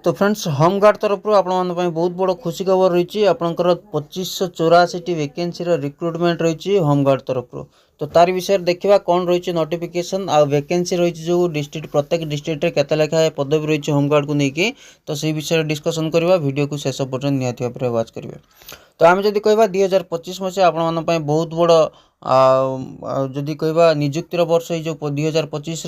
तो friends home guard तरफ आपंप बहुत बड़ खुशी खबर रही आपंकर 2584 वैकेंसी रिक्रुटमेंट रही होमगार्ड तरफ। तो तार विषय देखा कौन रही नोटिफिकेशन आ वैकेंसी रही जो डिस्ट्रिक्ट प्रत्येक डिस्ट्रिक्ट केते लेखा पदवी रही होमगार्ड को लेकिन तो से विषय डिस्कसन करवा वीडियो को शेष पर्यटन निहाती भाव वाच करेंगे। तो आम जब कह 2025 मसीहा आप बहुत बड़ जदि कह निजुक्तिर वर्ष जो 2025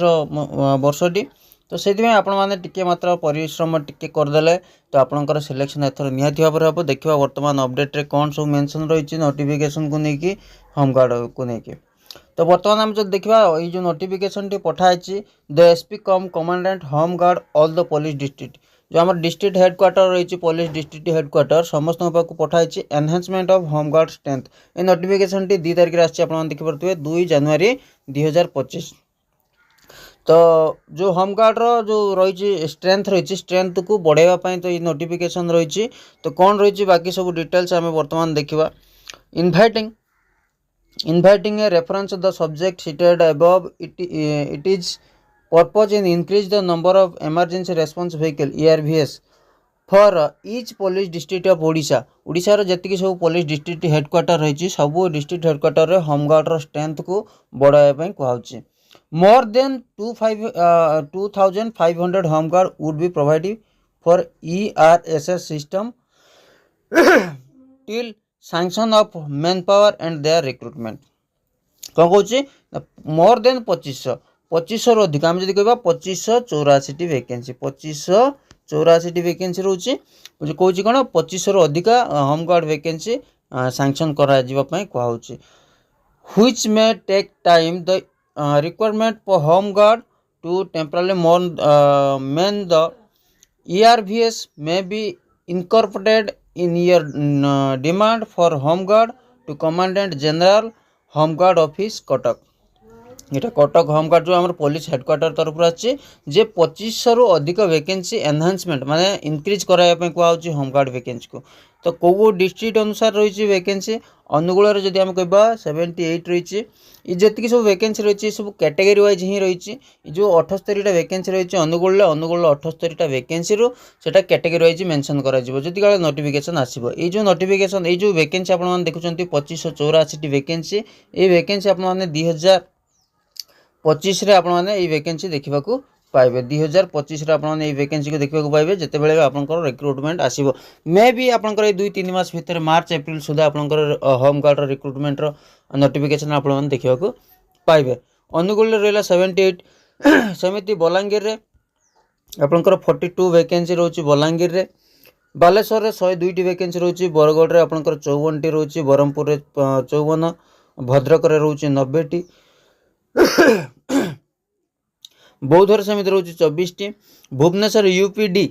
वर्षटी तो से आपने मात्र परिश्रम टिके करदे तो आपंकर सिलेक्शन एथर निहाती भाव हम देखा वर्तमान अपडेट रे कौन सब मेंशन रही नोटिफिकेशन को लेकिन होमगार्ड को लेकिन। तो बर्तमान आम जब देखा ये जो नोटिफिकेशन टी पठाई the SP come commandant home guard all the police district जो आम डिस्ट्रिक्ट हेडक्वार्टर रही पुलिस डिस्ट्रिक्ट हेडक्वार्टर समस्त पठाई एनहांसमेंट ऑफ होमगार्ड स्ट्रेंथ। ये नोटिफिकेशन टी 2 तारिख आसी देखिपे 2 जनवरी 2025। तो जो होमगार्ड जो रही स्ट्रेंथ रही स्ट्रेंथ को बढ़ावाई तो ये नोटिफिकेशन रही। तो कौन रही बाकी सब डिटेल्स आम बर्तमान देखा inviting a reference the subject cited above it is purpose in increase the number of emergency response vehicle ERVS for each police district of Odisha. ओडिशार जी सब पुलिस डिस्ट्रिक्ट हेडक्वार्टर रही सब डिस्ट्रिक्ट हेडक्वार्टर रे home guard strength को बढ़ावाई कहूँ। More than 2,500 homeguard would be provided for ERSS system till sanction of manpower and their recruitment। कौन कौन मोर देन 2500 अधिक आम जब कह 2584 वैकेंसी 2584 वैकेंसी रोचे कौन कौन 2500 अधिक होमगार्ड वैकेंसी सैंक्शन कहुचे which may take time the requirement for home guard to temporarily man the ERVS may be incorporated in your demand for home guard to Commandant General Home Guard Office Kotak। यहाँ Cuttack home guard जो आम police headquarter तरफ आसी 2500 रु अधिक vacancy enhancement माने increase कराया कहूँ होमगार्ड वैकेंसी को। तो कौ डिस्ट्रिक्ट अनुसार रही वैकेंसी अनुगुल जब आम कह 78 रही जी सब वैकेंसी रही सब कैटेगरी वाइज ही रही जो 78टा वैकेंसी रही अनुगुल 78टा वैकेंसी रूटा कैटेगरी वाइज मेंशन कर नोटिफिकेशन आसो। ये जो नोटिफिकेशन ये जो वैकेंसी आप देखुं 2584 वैकेंसी ये वैकेंसी आपने 2025 आपने वैकेंसी देखा पाइबे 2025 आपने वैकेंसी को देखा पाइबे जिते बड़े आपंकर रिक्रुटमेंट आसो मे भी आपंकर 2-3 मास भितर मार्च एप्रिल सुधा आपंकर होमगार्ड रिक्रुटमेंट नोटिफिकेशन आप देखा पाइबे। अनुगुल रहा 78 सेमती बलांगीर रे आपंकर 42 वैकेंसी रोची बलांगीर रे बालेश्वर रे 102 वैकेंसी रोची बरगढ़ रे आपंकर 54 रोची ब्रह्मपुर रे 54 भद्रक रे रोची 90 बौद्धर सेमती रोची 24 भुवनेश्वर UPD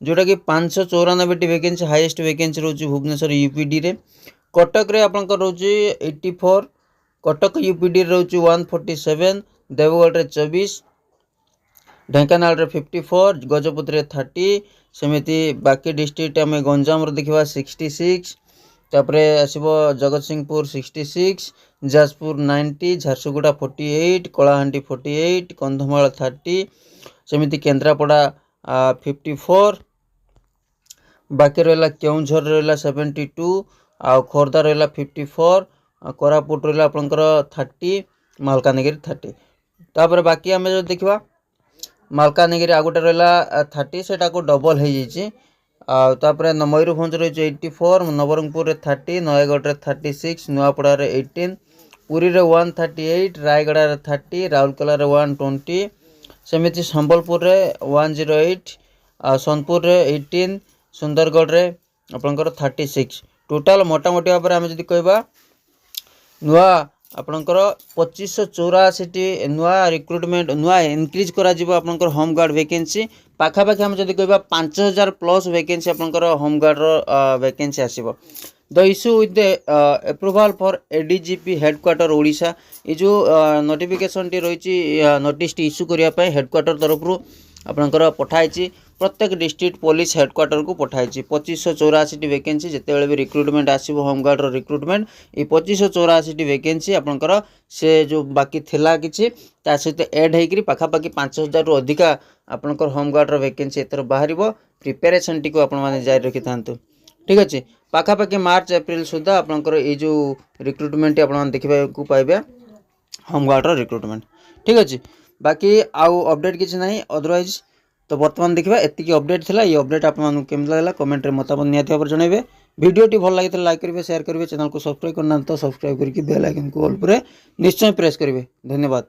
जोटा कि 594 वैकेंसी हाईएस्ट वैकेंसी रोची भुवनेश्वर UPD रे कटक रे आपंकर रोची 84 कटक UPD रे रोची 147 देवगढ़ रे 24 ढेंकानाल रे 54 गजपति रे 30 सेमती बाकी डिस्ट्रिक्ट आम गंजाम रे देखा 66 तापरे आसो जगत सिंहपुर 66 जाजपुर 90 झारसुगुड़ा 48 कलाहांडी 48 कंधमाल 30 सेमती केन्द्रापड़ा 54 बाकी रहा केउझर रहा 72 आ खोर्धा रहा 54 कोरापुट रहा आपंकर 30 मालकानगिरी 30 तापर बाकी आम जो देखा मालकानगिरी आ गोटे रहा 30 से डबल हो जाइए तापर मयूरभंज रही 84 नवरंगपुर 30 नयगढ़ 36 नुआपड़ा 18 पुरी रे 138 रायगढ़ 30 राउरकेला 120 सेमती संबलपुर 108 सोनपुर 18 सुंदरगढ़ आपंकर 36 टोटाल मोटामोटी भाव में आम जब कह नुआ आपंकर 2584 नुआ रिक्रुटमेंट नुआ इनक्रीज कर होमगार्ड वैकेंसी पाखापाखि आम जब कह 5000 प्लस वैकेंसी आपंकर होमगार्ड वैकेंसी आसो। The issue with the approval for ADGP headquarter Odisha ये जो नोटिफिकेशन टी रही नोटिस टी इश्यू करने हेडक्वार्टर तरफ आपणकर पठाई प्रत्येक डिस्ट्रिक्ट पुलिस हेडक्वार्टर को पठाई 2584 वैकेंसी जिते भी रिक्रुटमेंट आसो होमगार्ड रिक्रुटमेंट ये 2584 वैकेंसी आपणकर से जो बाकी थिला किछि ता सहित एड होकर पाखापाखि 5000 रु अधिका आपणकर होमगार्ड वैकेंसी एथर बाहर प्रिपेरेसन टी आपण मैंने जारी रखि था। ठीक अच्छे पाखापाखि मार्च एप्रिल सुधा आपणकर ये जो रिक्रुटमेंट आप देखा पाइबे होमगार्ड रिक्रुटमेंट। ठीक अच्छे बाकी आउ अपडेट किसी ना अदरवाइज तो बर्तमान देखा एतिकी अपडेट थिला। ये अपडेट आपको केमती लगा कमेंट में मतामत निहाती भाव जनइबे। वीडियोटी भल लगी लाइक करेंगे शेयर करेंगे चैनल को सब्सक्राइब करना तो सब्सक्राइब करके बेल आइकन को ऑल पर निश्चय प्रेस करेंगे। धन्यवाद।